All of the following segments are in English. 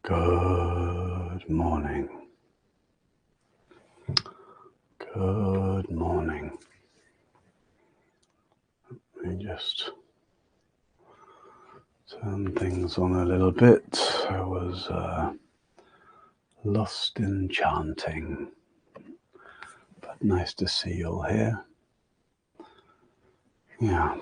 Good morning. Good morning. Let me just turn things on a little bit. I was lost in chanting, but nice to see you all here. Yeah.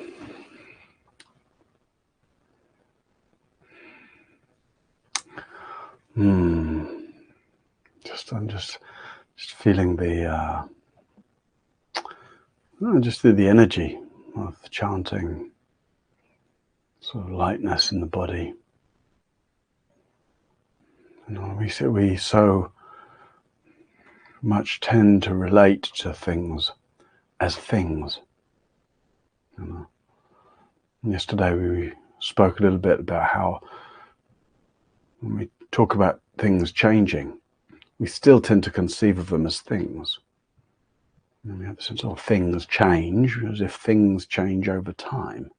I'm just feeling the just the energy of chanting, sort of lightness in the body. You know, we so much tend to relate to things as things. You know. Yesterday we spoke a little bit about how when we talk about things changing, we still tend to conceive of them as things. And we have a sense of things change, as if things change over time.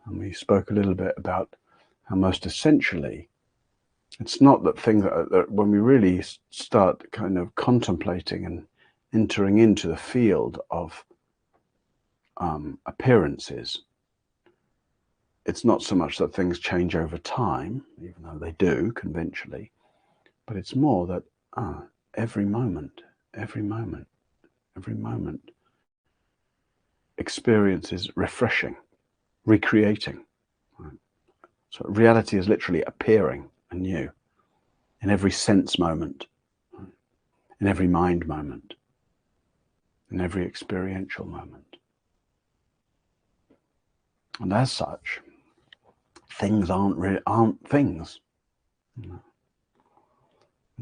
And we spoke a little bit about how most essentially, it's not that things that when we really start kind of contemplating and entering into the field of appearances, it's not so much that things change over time, even though they do conventionally, but it's more that every moment experience is refreshing, recreating. Right? So reality is literally appearing anew in every sense moment, right? In every mind moment, in every experiential moment. And as such, things aren't things. You know?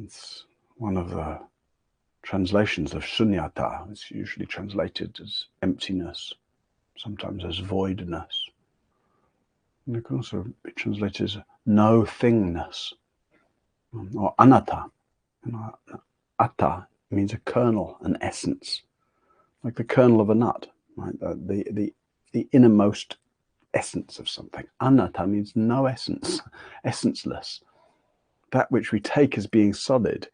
It's one of the translations of shunyata. It's usually translated as emptiness, sometimes as voidness. And it can also be translated as no thingness, or anatta. You know, atta means a kernel, an essence, like the kernel of a nut, right? The innermost essence of something. Anatta means no essence, essenceless. That which we take as being solid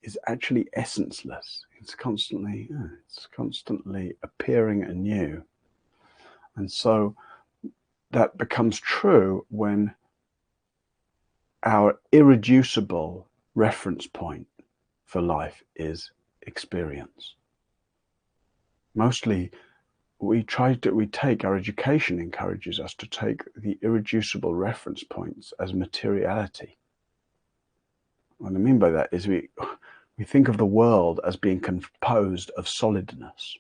is actually essenceless. It's constantly appearing anew. And so that becomes true when our irreducible reference point for life is experience. Mostly our education encourages us to take the irreducible reference points as materiality. What I mean by that is we think of the world as being composed of solidness.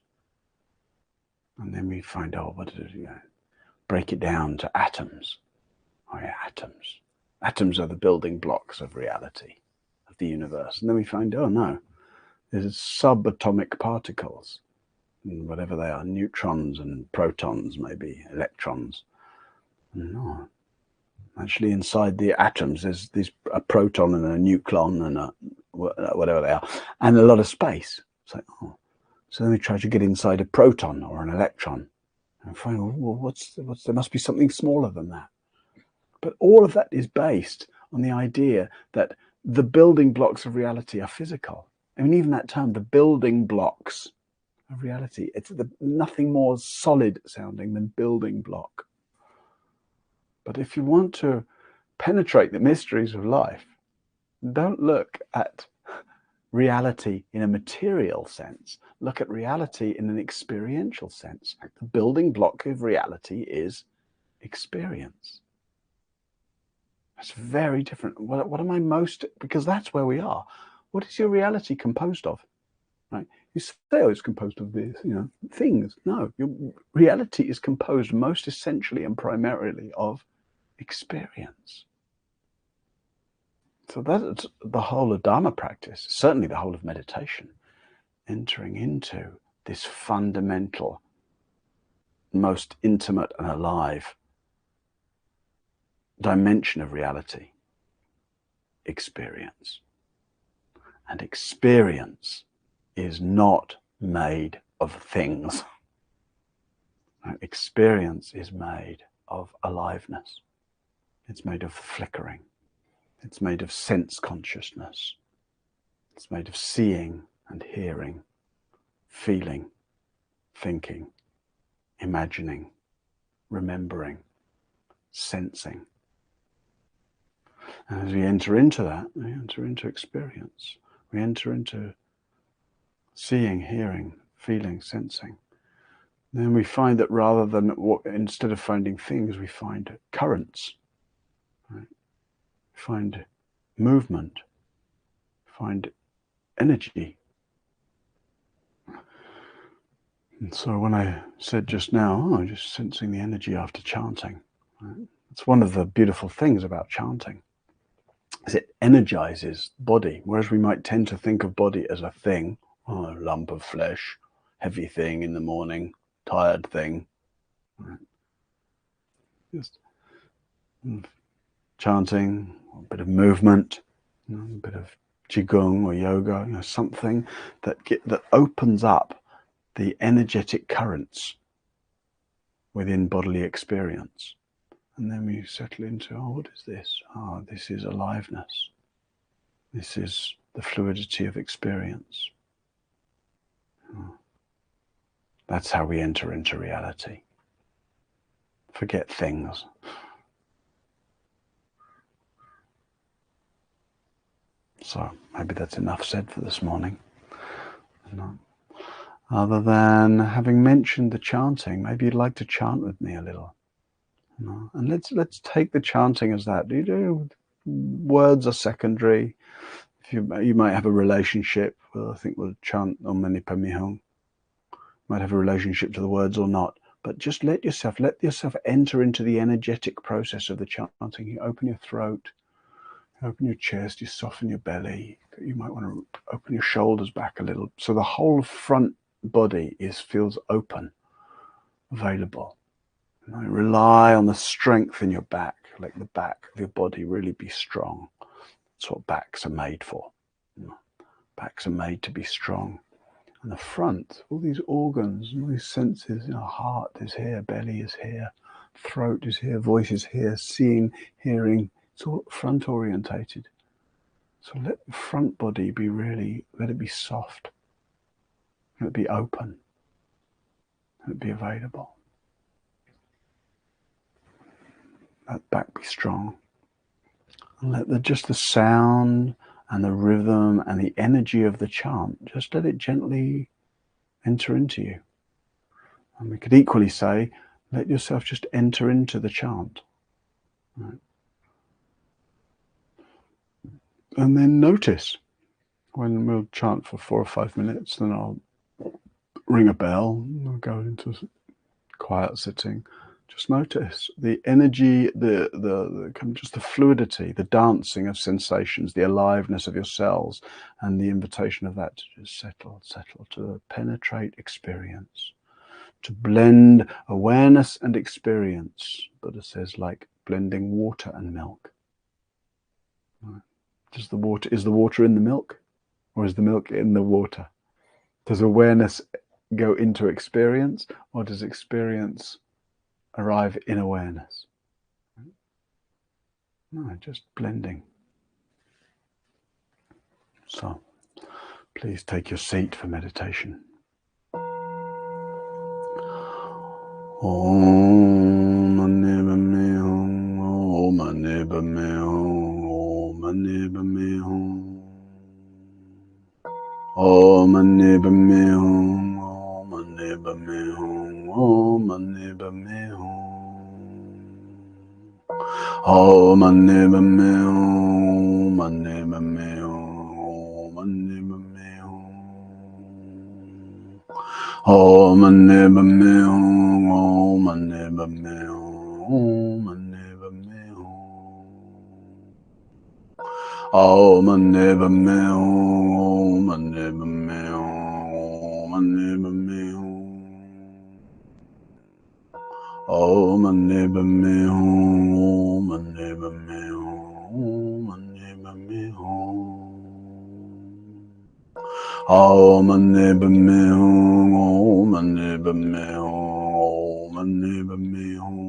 And then we find, break it down to atoms. Oh yeah, atoms. Atoms are the building blocks of reality, of the universe. And then we find, oh no, there's subatomic particles, whatever they are, neutrons and protons, maybe electrons. No. Actually, inside the atoms, there's a proton and a nucleon and whatever they are, and a lot of space. So then we try to get inside a proton or an electron, and find, well, there must be something smaller than that. But all of that is based on the idea that the building blocks of reality are physical. I mean, even that term, the building blocks of reality, it's nothing more solid sounding than building block. But if you want to penetrate the mysteries of life, don't look at reality in a material sense. Look at reality in an experiential sense. The building block of reality is experience. That's very different. What am I most, because that's where we are. What is your reality composed of? Right? You say, oh, it's composed of this, things. No, your reality is composed most essentially and primarily of experience. So that's the whole of Dharma practice, certainly the whole of meditation, entering into this fundamental, most intimate and alive dimension of reality, experience. And experience is not made of things. Experience is made of aliveness. It's made of flickering. It's made of sense consciousness. It's made of seeing and hearing, feeling, thinking, imagining, remembering, sensing. And as we enter into that, we enter into experience. We enter into seeing, hearing, feeling, sensing. Then we find that rather than, instead of finding things, we find currents. Right? We find movement, find energy. And so when I said just now, just sensing the energy after chanting, right? It's one of the beautiful things about chanting, is it energizes body, whereas we might tend to think of body as a thing, a lump of flesh, heavy thing in the morning, tired thing. Right? Just chanting, a bit of movement, a bit of qigong or yoga, something that opens up the energetic currents within bodily experience. And then we settle into, what is this? This is aliveness. This is the fluidity of experience. That's how we enter into reality. Forget things. So maybe that's enough said for this morning. Other than having mentioned the chanting, maybe you'd like to chant with me a little. And let's take the chanting as that. Words are secondary. You might have a relationship. Well, I think we'll chant Om Mani Padme Hum. Might have a relationship to the words or not. But just let yourself enter into the energetic process of the chanting. You open your throat, open your chest, you soften your belly. You might want to open your shoulders back a little. So the whole front body feels open, available. Rely on the strength in your back. Let the back of your body really be strong. That's what backs are made for. Backs are made to be strong. And the front, all these organs, all these senses, heart is here, belly is here, throat is here, voice is here, seeing, hearing, it's all front orientated. So let the front body let it be soft, let it be open, let it be available. Let back be strong. And let just the sound and the rhythm and the energy of the chant, just let it gently enter into you. And we could equally say, let yourself just enter into the chant. Right? And then notice, when we'll chant for 4 or 5 minutes, then I'll ring a bell, we'll go into quiet sitting. Just notice the energy, the kind of just the fluidity, the dancing of sensations, the aliveness of your cells, and the invitation of that to just settle, to penetrate experience, to blend awareness and experience. Buddha says, like blending water and milk. Is the water in the milk, or is the milk in the water? Does awareness go into experience, or does experience arrive in awareness? No, just blending. So, please take your seat for meditation. Om Mani Padme Hum, Om Mani Padme Hum, Om Mani Padme Hum, Om Mani Padme Hum, Om Mani Padme Hum, Om Mani Padme Hum. Om Mani Padme Hum, Mani Padme Hum, Mani Padme Hum. Om Mani Padme Hum, Om Mani Padme Hum, Mani Padme Hum. Om Mani Padme Hum, Mani Padme Hum, Mani Padme Hum. Om Mani Padme Hum, Mani Padme Hum, Mani Padme Hum. Om Mani Padme Hum, Om Mani Padme Hum, Mani Padme Hum.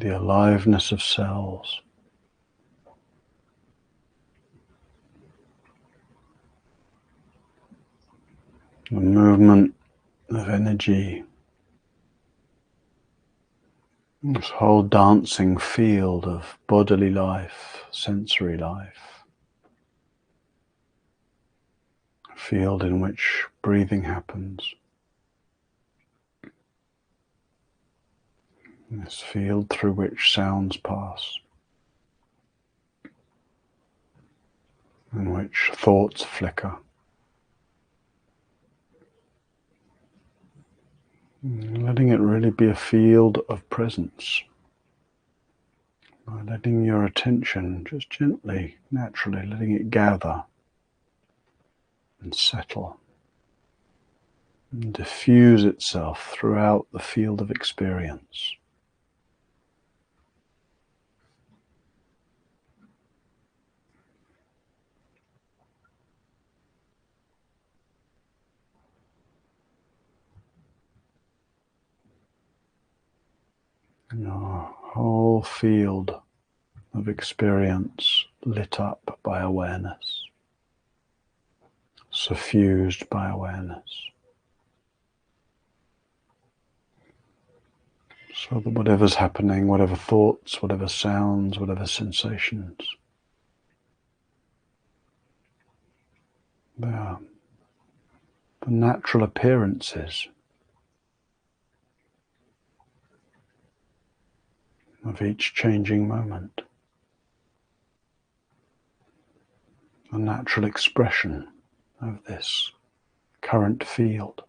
the aliveness of cells, the movement of energy, this whole dancing field of bodily life, sensory life, a field in which breathing happens, this field through which sounds pass, in which thoughts flicker. Letting it really be a field of presence. By letting your attention just gently, naturally, letting it gather and settle and diffuse itself throughout the field of experience. Your whole field of experience lit up by awareness, suffused by awareness, so that whatever's happening, whatever thoughts, whatever sounds, whatever sensations, they are the natural appearances of each changing moment, the natural expression of this current field.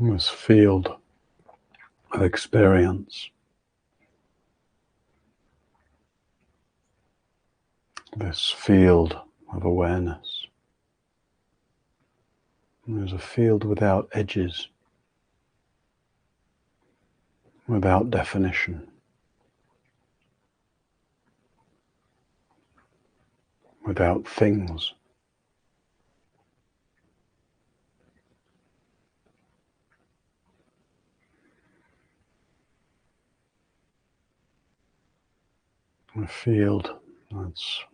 This field of experience, this field of awareness, is a field without edges, without definition, without things. A field that's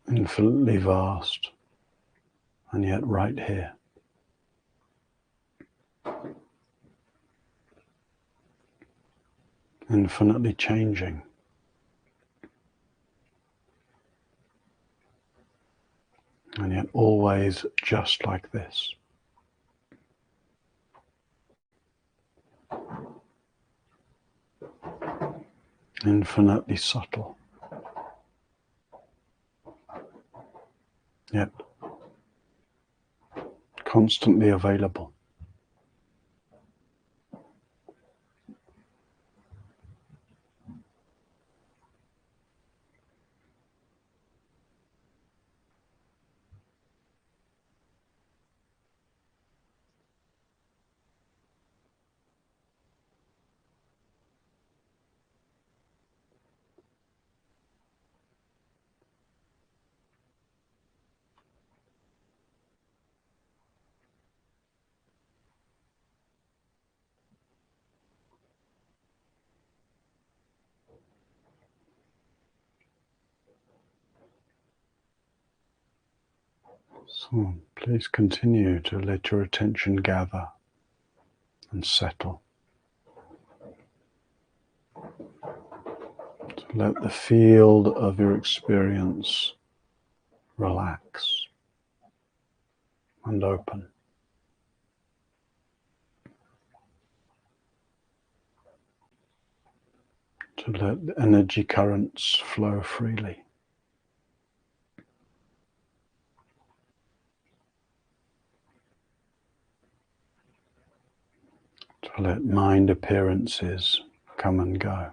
infinitely vast and yet right here. Infinitely changing and yet always just like this. Infinitely subtle, yet constantly available. So please continue to let your attention gather and settle. To let the field of your experience relax and open. To let the energy currents flow freely. To let mind appearances come and go.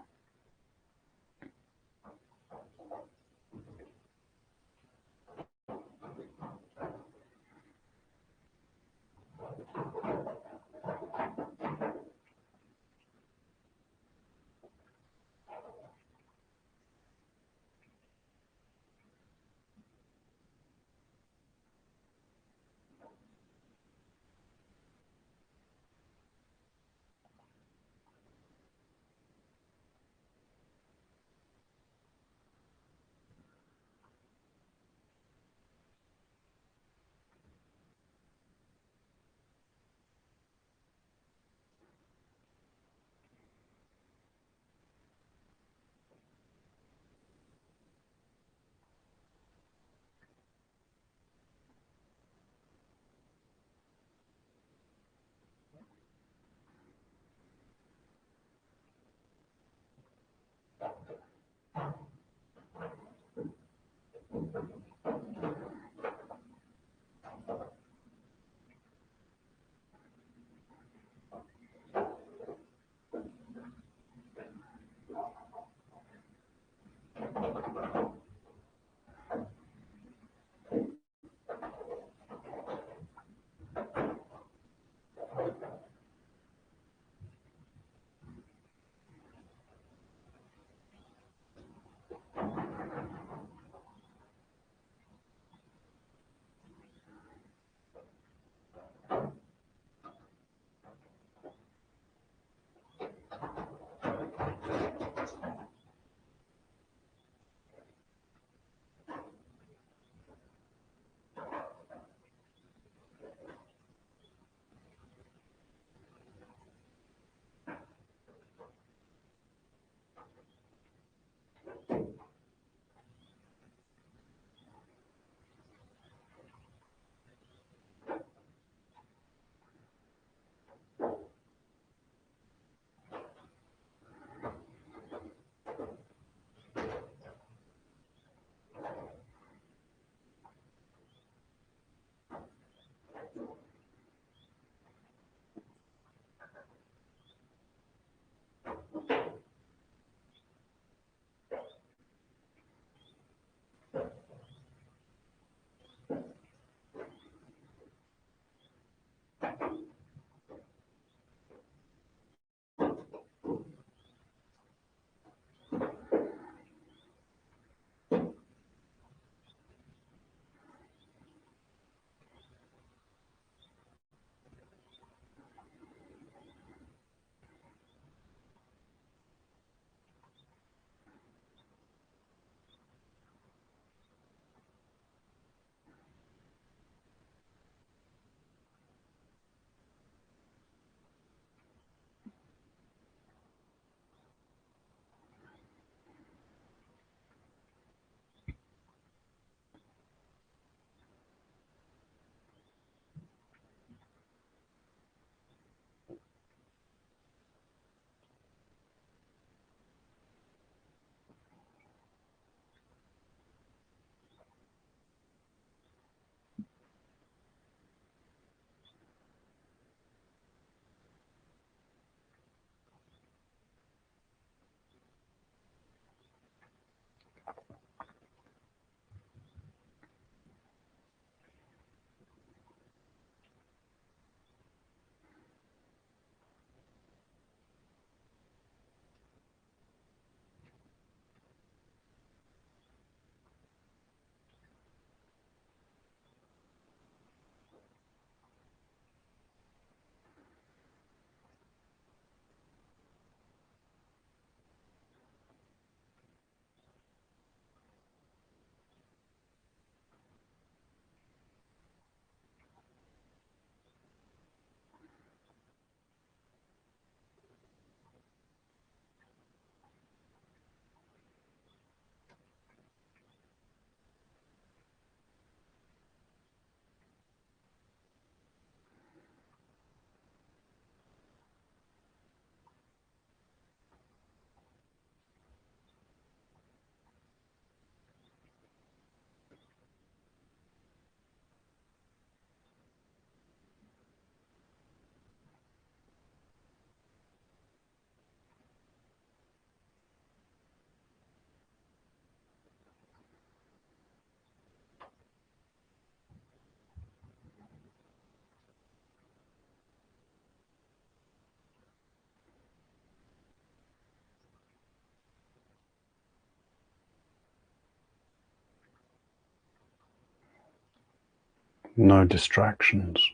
No distractions.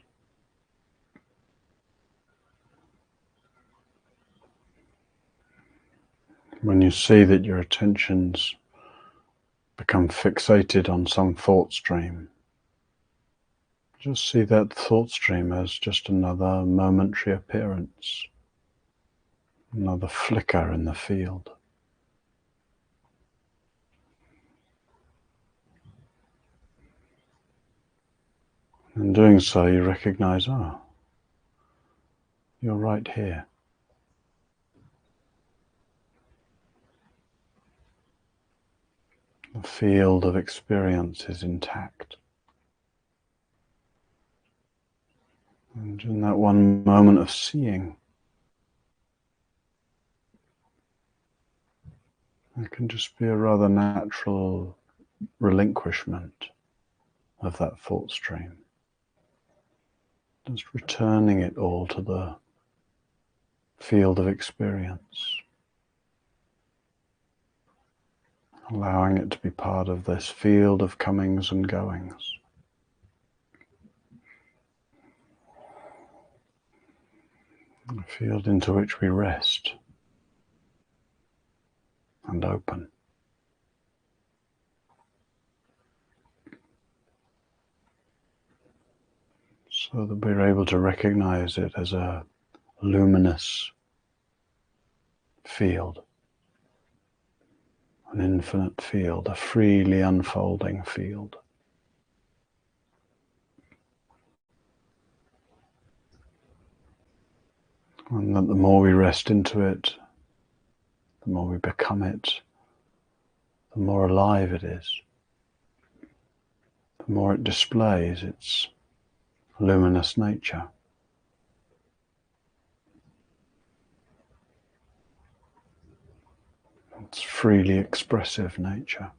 When you see that your attention's become fixated on some thought stream, just see that thought stream as just another momentary appearance, another flicker in the field. In doing so, you recognize, you're right here. The field of experience is intact. And in that one moment of seeing, it can just be a rather natural relinquishment of that thought stream. Just returning it all to the field of experience. Allowing it to be part of this field of comings and goings. A field into which we rest and open. So that we're able to recognize it as a luminous field, an infinite field, a freely unfolding field. And that the more we rest into it, the more we become it, the more alive it is, the more it displays its luminous nature. Its freely expressive nature.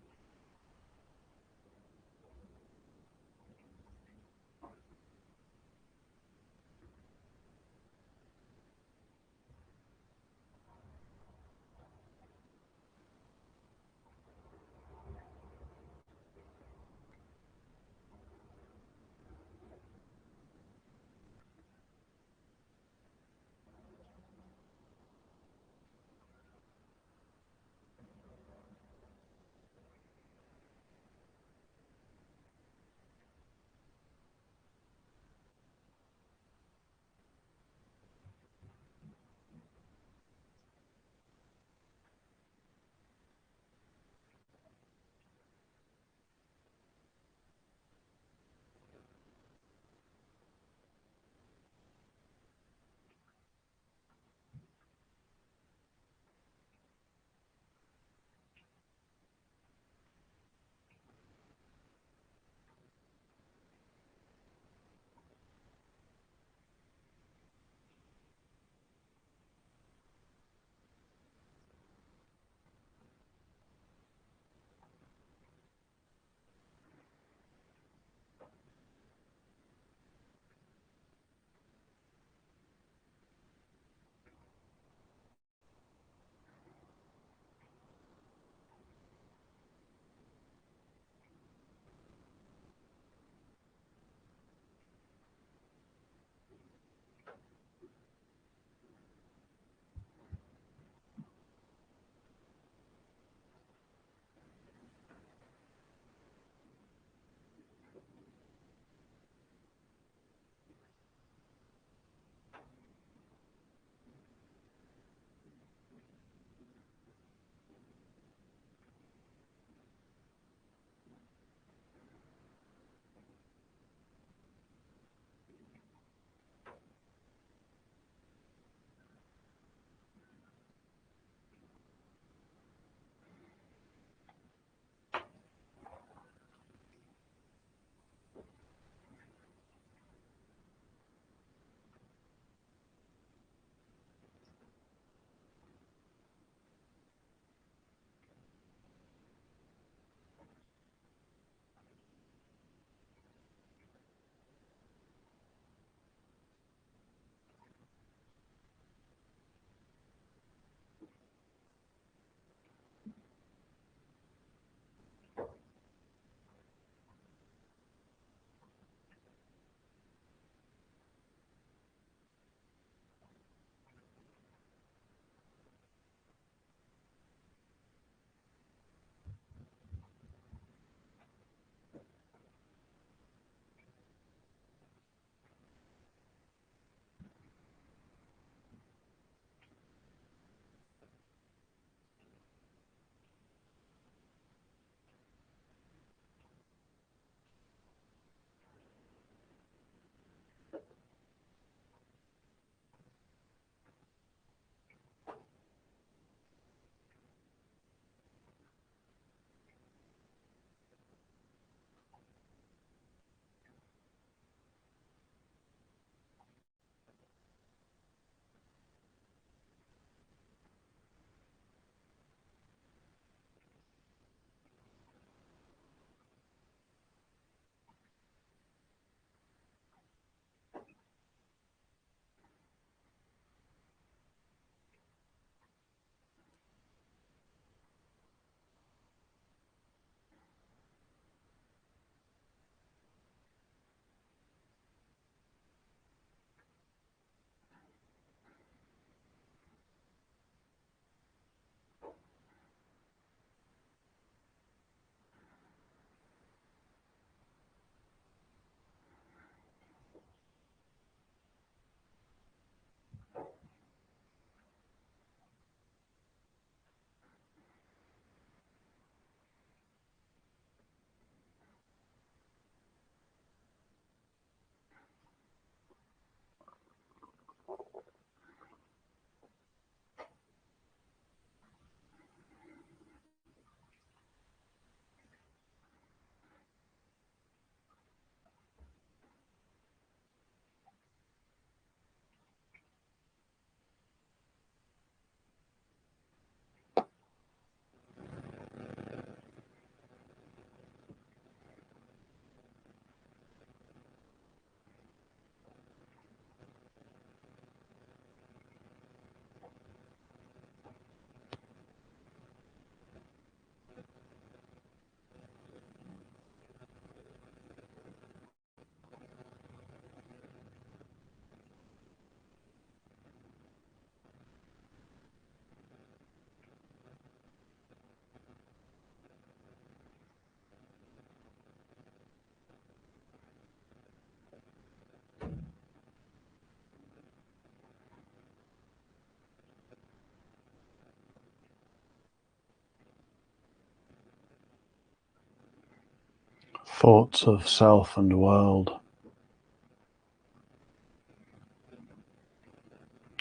thoughts of self and world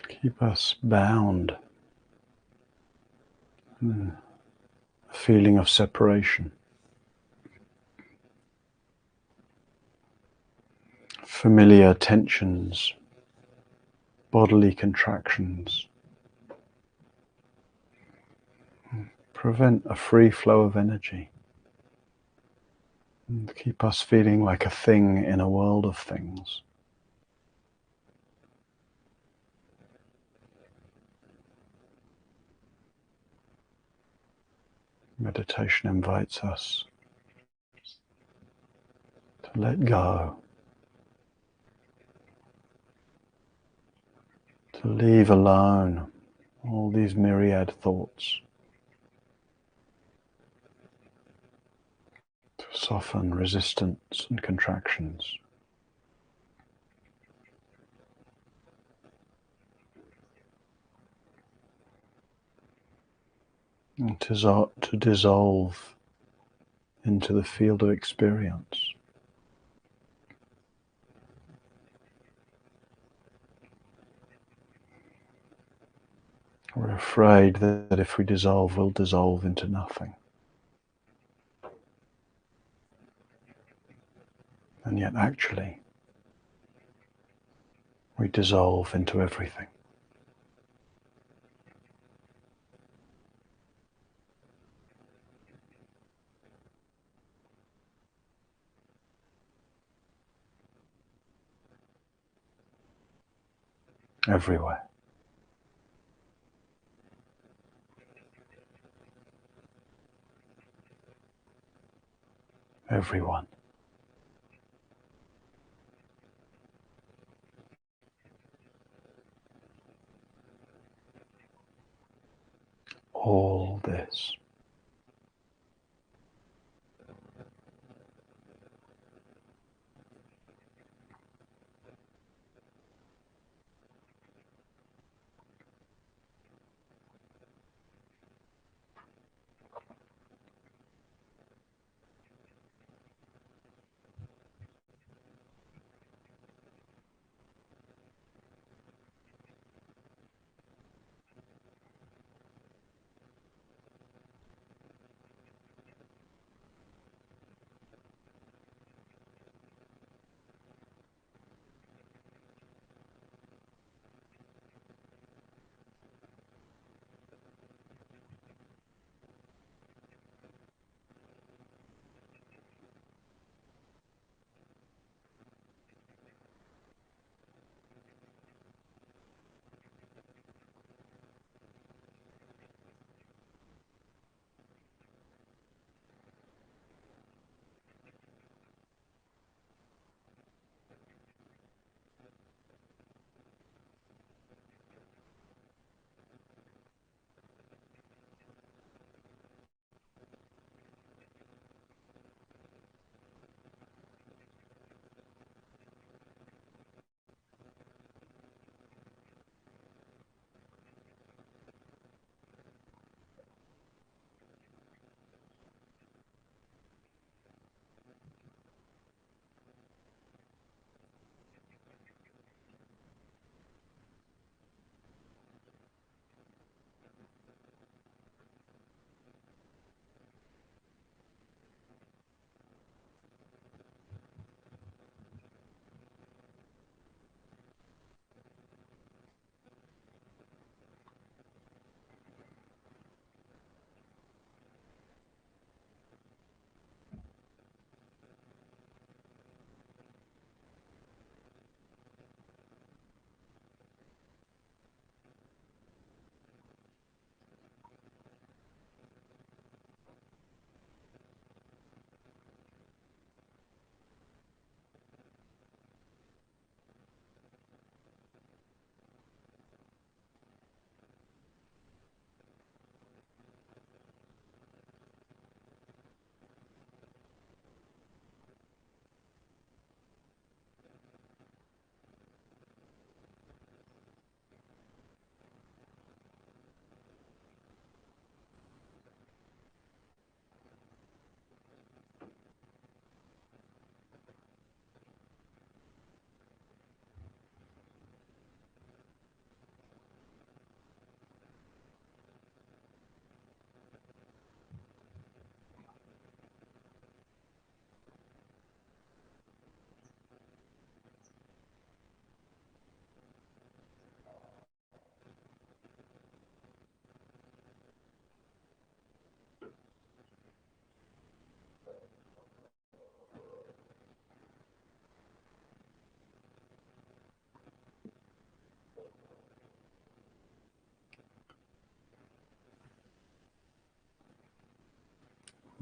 keep us bound, a feeling of separation, familiar tensions, bodily contractions, prevent a free flow of energy and keep us feeling like a thing in a world of things. Meditation invites us to let go, to leave alone all these myriad thoughts, to soften resistance and contractions. And to dissolve into the field of experience. We're afraid that if we dissolve, we'll dissolve into nothing. And yet actually, we dissolve into everything. Everywhere. Everyone. All this.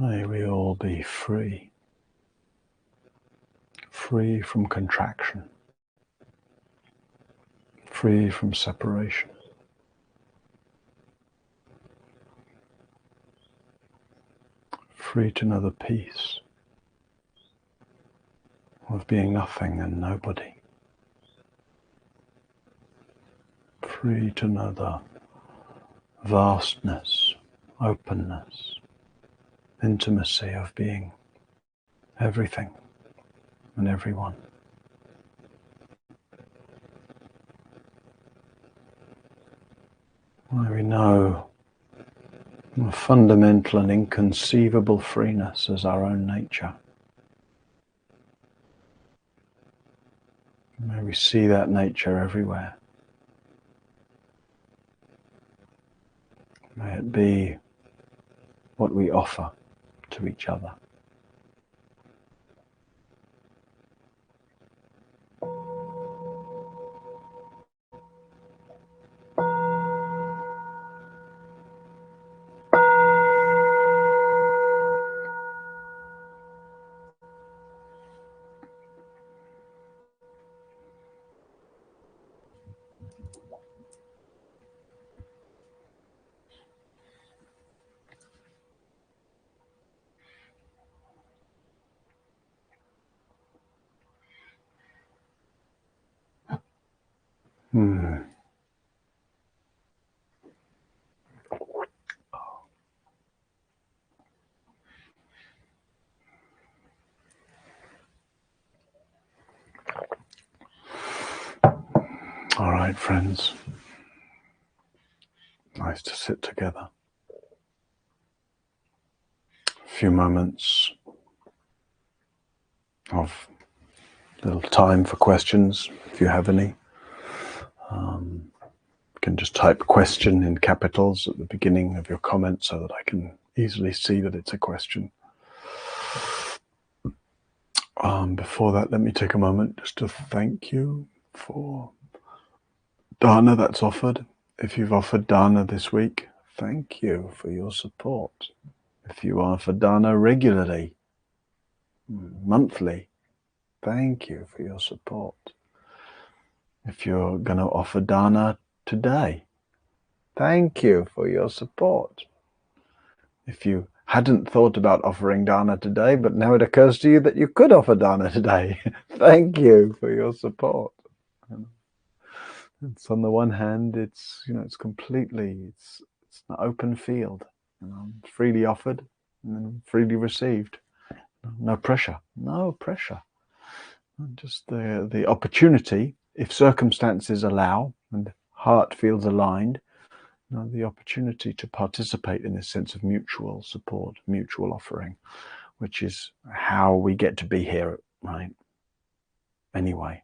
May we all be free, free from contraction, free from separation, free to know the peace of being nothing and nobody, free to know the vastness, openness, intimacy of being everything and everyone. Where we know a fundamental and inconceivable freeness as our own nature. May we see that nature everywhere. May it be what we offer to each other. All right, friends. Nice to sit together. A few moments of little time for questions, if you have any. You can just type question in capitals at the beginning of your comment so that I can easily see that it's a question. Before that, let me take a moment just to thank you for dana that's offered. If you've offered dana this week, thank you for your support. If you offer dana regularly, monthly, thank you for your support. If you're going to offer dana today, thank you for your support. If you hadn't thought about offering dana today, but now it occurs to you that you could offer dana today, thank you for your support. It's on the one hand, it's completely, it's an open field, freely offered and freely received. No pressure, just the opportunity, if circumstances allow and heart feels aligned, the opportunity to participate in this sense of mutual support, mutual offering, which is how we get to be here, right? Anyway,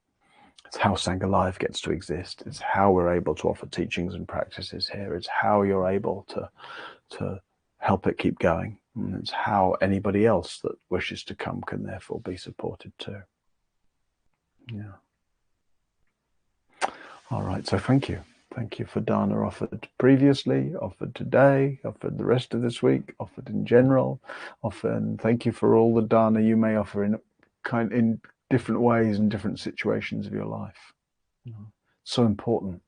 it's how Sangha Life gets to exist. It's how we're able to offer teachings and practices here. It's how you're able to help it keep going. And it's how anybody else that wishes to come can therefore be supported too. Yeah. All right, so thank you. Thank you for dana offered previously, offered today, offered the rest of this week, offered in general, and thank you for all the dana you may offer in different ways and different situations of your life. It's so important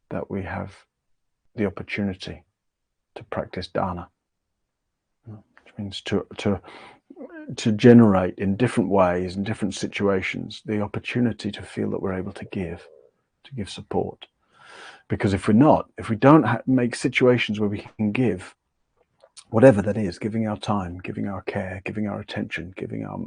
that we have the opportunity to practice dana, which means to generate in different ways, in different situations, the opportunity to feel that we're able to give support. Because if we don't make situations where we can give, whatever that is, giving our time, giving our care, giving our attention, giving our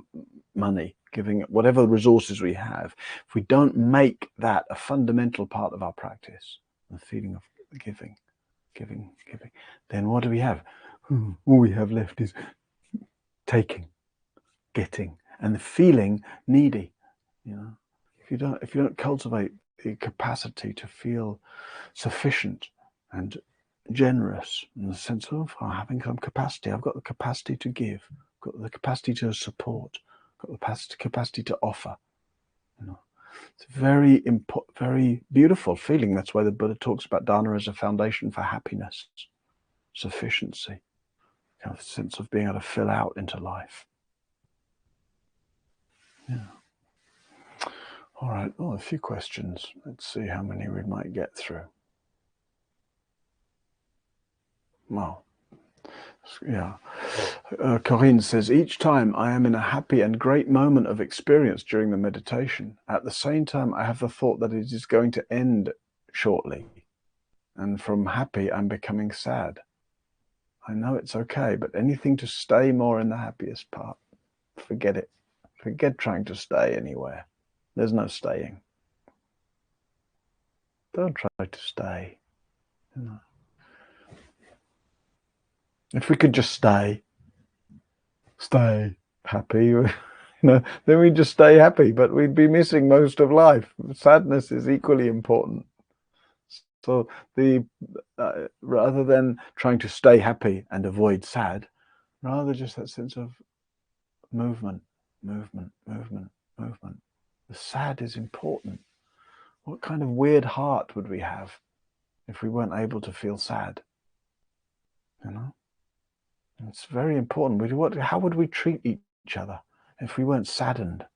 money, giving whatever resources we have, if we don't make that a fundamental part of our practice, the feeling of giving, then what do we have? All we have left is taking, getting, and the feeling needy. If you don't cultivate the capacity to feel sufficient and generous, in the sense of having some capacity. I've got the capacity to give, I've got the capacity to support, I've got the capacity to offer. It's a very beautiful feeling. That's why the Buddha talks about dana as a foundation for happiness, sufficiency. kind of sense of being able to fill out into life. Yeah. All right. Oh, a few questions. Let's see how many we might get through. Well, yeah. Corinne says, each time I am in a happy and great moment of experience during the meditation, at the same time I have the thought that it is going to end shortly. And from happy, I'm becoming sad. I know it's okay, but anything to stay more in the happiest part, forget it. Forget trying to stay anywhere. There's no staying. Don't try to stay. You know. If we could just stay happy, you know, then we'd just stay happy, but we'd be missing most of life. Sadness is equally important. So rather than trying to stay happy and avoid sad, rather just that sense of movement. The sad is important. What kind of weird heart would we have if we weren't able to feel sad? You know, it's very important. How would we treat each other if we weren't saddened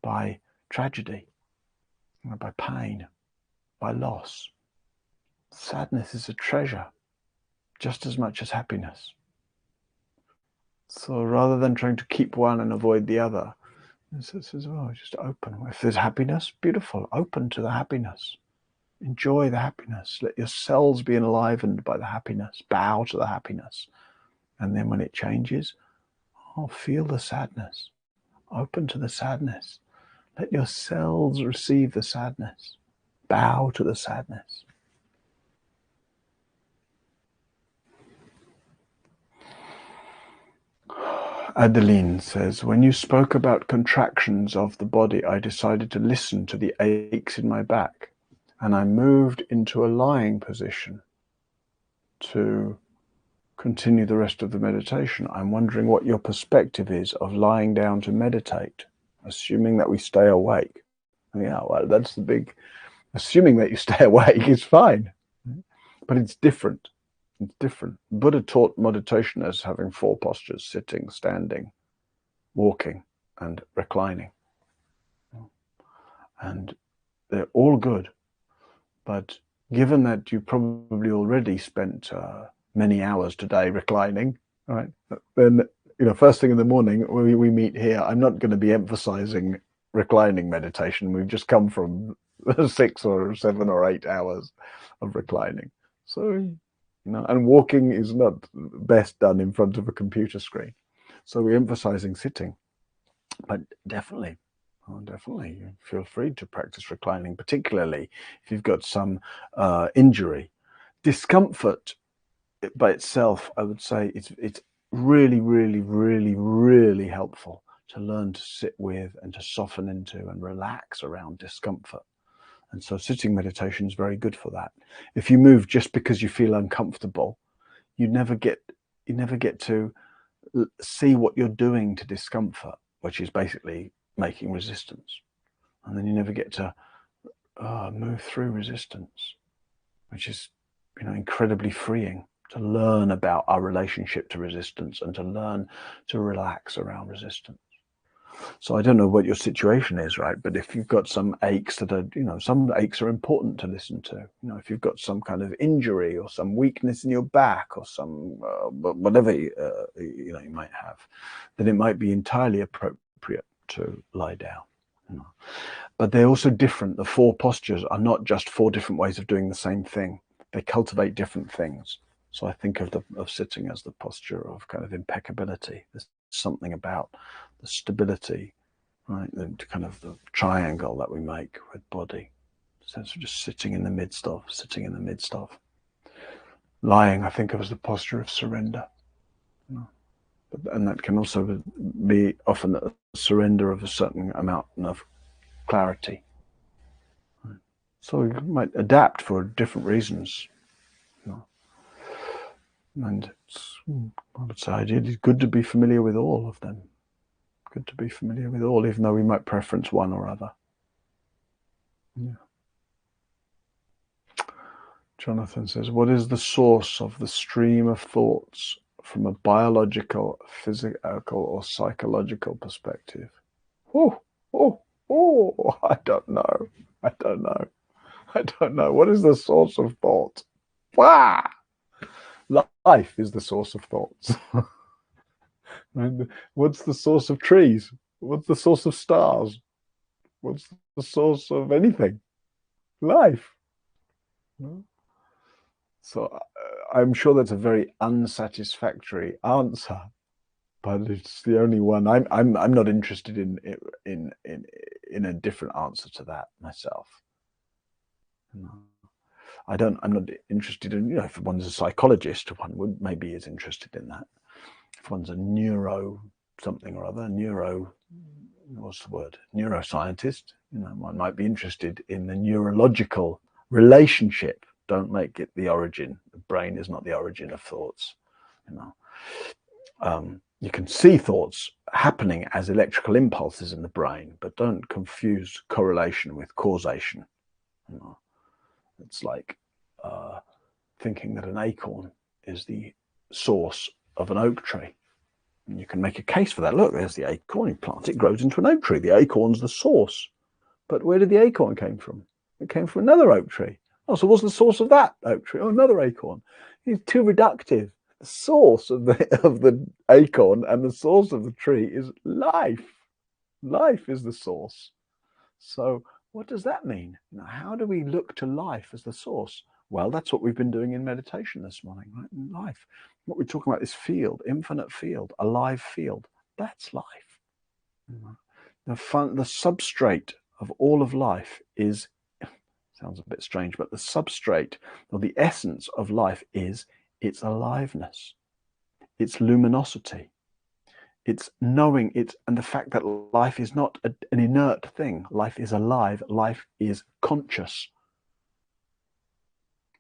by tragedy, by pain, by loss? Sadness is a treasure, just as much as happiness. So rather than trying to keep one and avoid the other, this is just open. If there's happiness, beautiful. Open to the happiness. Enjoy the happiness. Let your cells be enlivened by the happiness. Bow to the happiness. And then when it changes, feel the sadness. Open to the sadness. Let your cells receive the sadness. Bow to the sadness. Adeline says, when you spoke about contractions of the body, I decided to listen to the aches in my back, and I moved into a lying position to continue the rest of the meditation. I'm wondering what your perspective is of lying down to meditate, assuming that we stay awake. Yeah, well, that's the big... Assuming that you stay awake is fine, but it's different. It's different. Buddha taught meditation as having 4 postures: sitting, standing, walking, and reclining. And they're all good. But given that you probably already spent many hours today reclining, right, then, first thing in the morning when we meet here, I'm not going to be emphasizing reclining meditation. We've just come from 6 or 7 or 8 hours of reclining. So, and walking is not best done in front of a computer screen. So we're emphasizing sitting. But definitely feel free to practice reclining, particularly if you've got some injury. Discomfort by itself, I would say it's really, really, really, really helpful to learn to sit with and to soften into and relax around discomfort. And so sitting meditation is very good for that. If you move just because you feel uncomfortable, you never get to see what you're doing to discomfort, which is basically making resistance. And then you never get to move through resistance, which is, incredibly freeing, to learn about our relationship to resistance and to learn to relax around resistance. So I don't know what your situation is, right? But if you've got some aches that are, some aches are important to listen to. If you've got some kind of injury or some weakness in your back or some whatever you might have, then it might be entirely appropriate to lie down. But they're also different. The 4 postures are not just 4 different ways of doing the same thing. They cultivate different things. So I think of sitting as the posture of kind of impeccability. There's something about the stability, right? The kind of the triangle that we make with body. Sense of just sitting in the midst of. Lying, I think of as the posture of surrender. And that can also be often a surrender of a certain amount of clarity. So we might adapt for different reasons. And I would say it's good to be familiar with all of them. Good to be familiar with all, even though we might preference one or other. Yeah. Jonathan says, what is the source of the stream of thoughts from a biological, physical, or psychological perspective? Oh, oh, oh, I don't know. I don't know. I don't know. What is the source of thought? Wow! Life is the source of thoughts. What's the source of trees? What's the source of stars? What's the source of anything? Life. So I'm sure that's a very unsatisfactory answer, but it's the only one. I'm not interested in a different answer to that myself. I'm not interested in, if one's a psychologist, one would maybe is interested in that. If one's a neuro something or other, what's the word? Neuroscientist, one might be interested in the neurological relationship. Don't make it the origin. The brain is not the origin of thoughts. You can see thoughts happening as electrical impulses in the brain, but don't confuse correlation with causation. It's like thinking that an acorn is the source of an oak tree. And you can make a case for that. Look, there's the acorn. You plant it, grows into an oak tree. The acorn's the source. But where did the acorn came from? It came from another oak tree. Oh, so what's the source of that oak tree? Oh, another acorn. It's too reductive. The source of the acorn and the source of the tree is life. Life is the source. So what does that mean? How do we look to life as the source? Well, that's what we've been doing in meditation this morning, right? In life. What we're talking about is field, infinite field, alive field. That's life. The substrate of all of life is, sounds a bit strange, but the substrate or the essence of life is its aliveness, its luminosity, its knowing it, and the fact that life is not an inert thing. Life is alive. Life is conscious.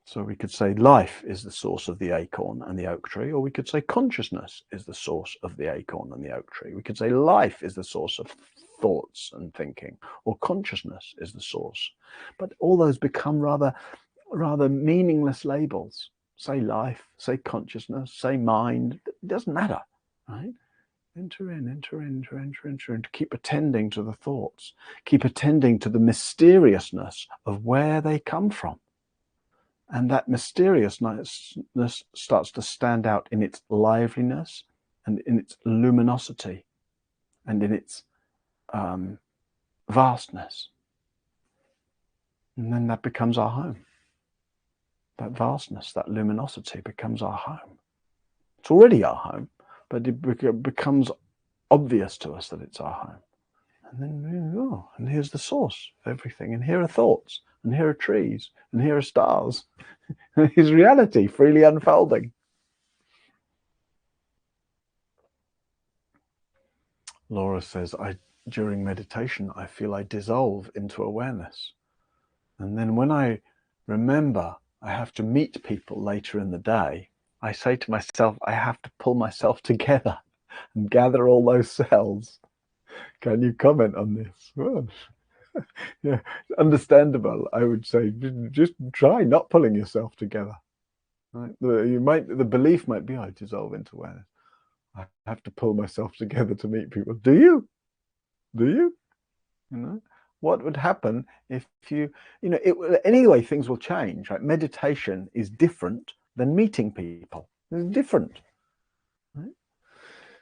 So we could say life is the source of the acorn and the oak tree, or we could say consciousness is the source of the acorn and the oak tree. We could say life is the source of thoughts and thinking, or consciousness is the source. But all those become rather meaningless labels. Say life, say consciousness, say mind. It doesn't matter, right? Enter in. Keep attending to the thoughts. Keep attending to the mysteriousness of where they come from. And that mysteriousness starts to stand out in its liveliness and in its luminosity and in its vastness. And then that becomes our home. That vastness, that luminosity becomes our home. It's already our home, but it becomes obvious to us that it's our home. And then, and here's the source of everything. And here are thoughts. And here are trees. And here are stars. Here's reality freely unfolding. Laura says, during meditation, I feel I dissolve into awareness. And then when I remember I have to meet people later in the day, I say to myself, I have to pull myself together and gather all those cells. Can you comment on this? Well, yeah, understandable. I would say just try not pulling yourself together. Right? The belief might be, I dissolve into awareness. I have to pull myself together to meet people. Do you? You know, what would happen if anyway, things will change, right? Meditation is different than meeting people. It's different, right?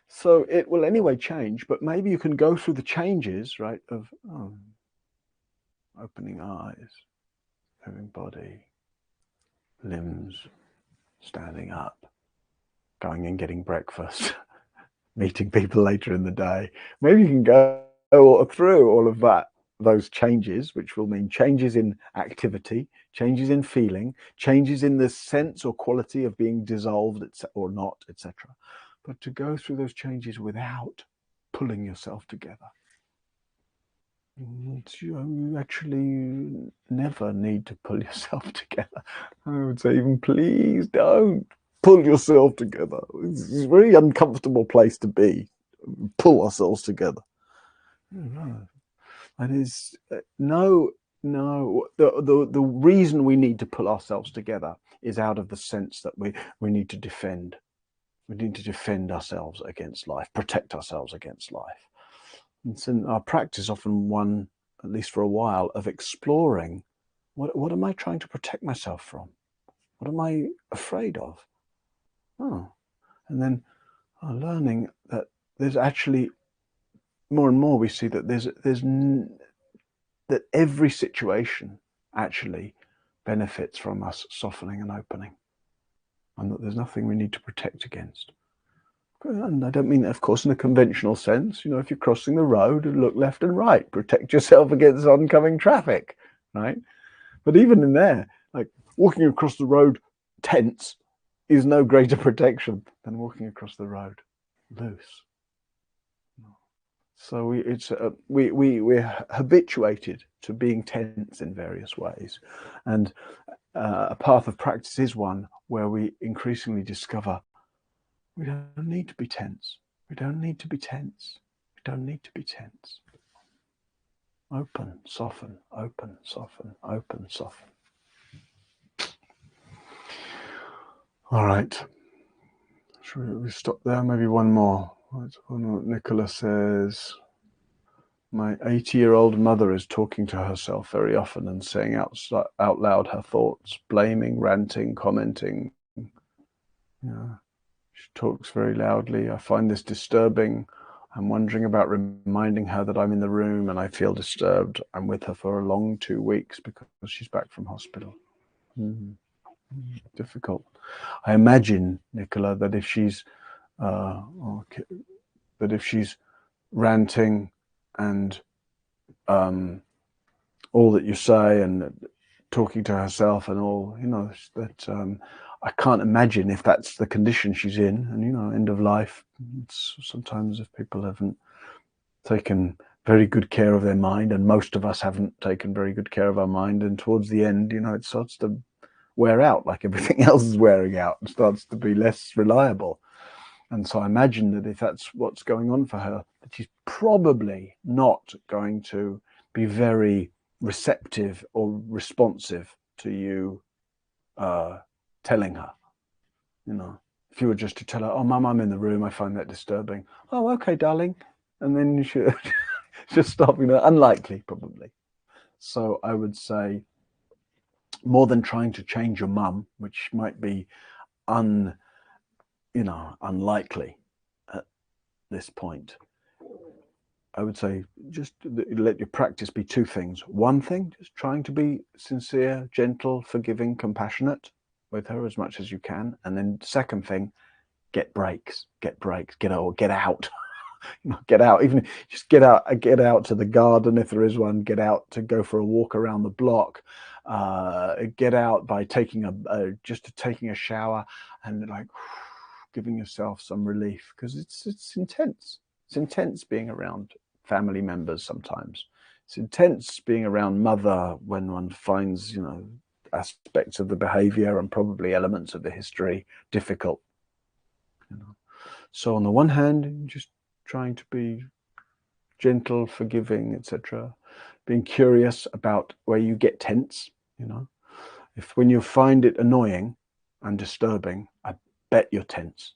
So it will anyway change, but maybe you can go through the changes, right, of opening eyes, moving body, limbs, standing up, going and getting breakfast, meeting people later in the day. Maybe you can go through all of those changes, which will mean changes in activity, changes in feeling, changes in the sense or quality of being dissolved or not, etc. But to go through those changes without pulling yourself together. You actually never need to pull yourself together. I would say even please don't pull yourself together. It's a very uncomfortable place to be. Pull ourselves together. No. And is no. The reason we need to pull ourselves together is out of the sense that we need to defend. We need to defend ourselves against life, protect ourselves against life. And so our practice often one, at least for a while, of exploring what am I trying to protect myself from? What am I afraid of? Oh, and then learning that there's actually more and more we see that that every situation actually benefits from us softening and opening, and that there's nothing we need to protect against. And I don't mean that, of course, in a conventional sense. You know, if you're crossing the road, look left and right, protect yourself against oncoming traffic, right? But even in there, like walking across the road tense is no greater protection than walking across the road loose. So we're habituated to being tense in various ways, and a path of practice is one where we increasingly discover we don't need to be tense. We don't need to be tense. We don't need to be tense. Open, soften, open, soften, open, soften. All right. Should we stop there? Maybe one more. Nicola says, my 80-year-old mother is talking to herself very often and saying out loud her thoughts, blaming, ranting, commenting. Yeah. She talks very loudly. I find this disturbing. I'm wondering about reminding her that I'm in the room and I feel disturbed. I'm with her for a long 2 weeks because she's back from hospital. Difficult. I imagine, Nicola, that if she's ranting and all that you say and talking to herself and all, you know, that I can't imagine if that's the condition she's in. And, you know, end of life, it's sometimes if people haven't taken very good care of their mind, and most of us haven't taken very good care of our mind, and towards the end, you know, it starts to wear out like everything else is wearing out and starts to be less reliable. And so I imagine that if that's what's going on for her, that she's probably not going to be very receptive or responsive to you telling her. You know, if you were just to tell her, oh, Mum, I'm in the room, I find that disturbing. Oh, okay, darling. And then you should just stop, you know, unlikely, probably. So I would say, more than trying to change your mum, which might be unlikely at this point, I would say just let your practice be two things. One thing, just trying to be sincere, gentle, forgiving, compassionate with her as much as you can. And then second thing, get breaks, get out. Get out, even just get out to the garden if there is one, get out to go for a walk around the block, get out by taking a shower and like giving yourself some relief, because it's intense. It's intense being around family members sometimes. It's intense being around mother when one finds, you know, aspects of the behavior and probably elements of the history difficult. You know. So on the one hand, just trying to be gentle, forgiving, etc. Being curious about where you get tense, you know. If when you find it annoying and disturbing, I bet you're tense.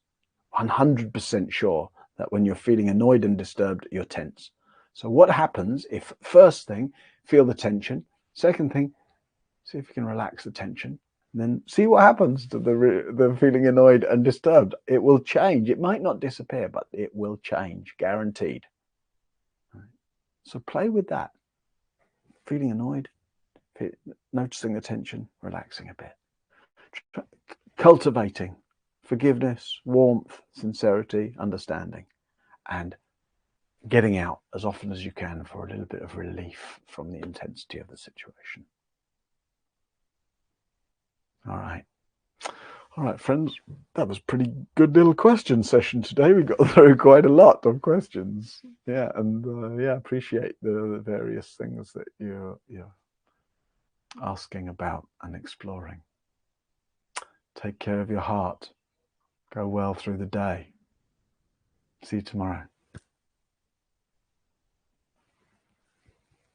100% sure that when you're feeling annoyed and disturbed, you're tense. So what happens if, first thing, feel the tension. Second thing, see if you can relax the tension. And then see what happens to the feeling annoyed and disturbed. It will change. It might not disappear, but it will change, guaranteed. So play with that. Feeling annoyed, noticing the tension, relaxing a bit. Cultivating forgiveness, warmth, sincerity, understanding, and getting out as often as you can for a little bit of relief from the intensity of the situation. All right, friends, that was a pretty good little question session today. We got through quite a lot of questions. Yeah, and appreciate the various things that you're asking about and exploring. Take care of your heart. Go well through the day. See you tomorrow.